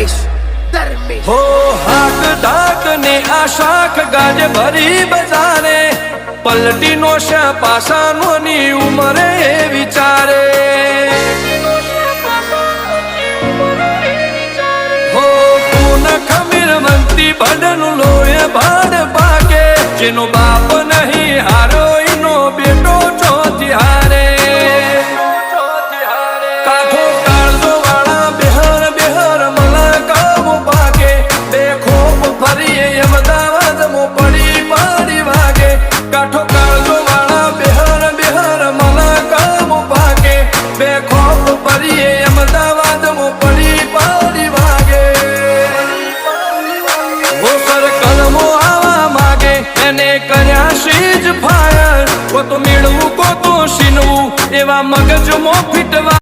हो हाक डाक ने आ शाख गाज भरी बजारे पलटी नो शा पासा नो नी उमरे विचारे हो पून खमीर वंती भडन लोए भाड पाके जेनो बाप नहीं हारो इनो बेटो चौथी हारे काठो काळजो वाळा बेहर बेहर मला कामो पाके देखोप फरीए अमदावाद मो पड़ी पाड़ी वागे काठो काळजो वाळा बेहर बेहर मला कामो पाके देखोप फरीए अमदावाद मो पड़ी पाड़ी वागे वो सर कलमो आवा मागे एने कर्या शीज फायर को तो मेळवू को तो शीनवू एवा मगज मो फिटवा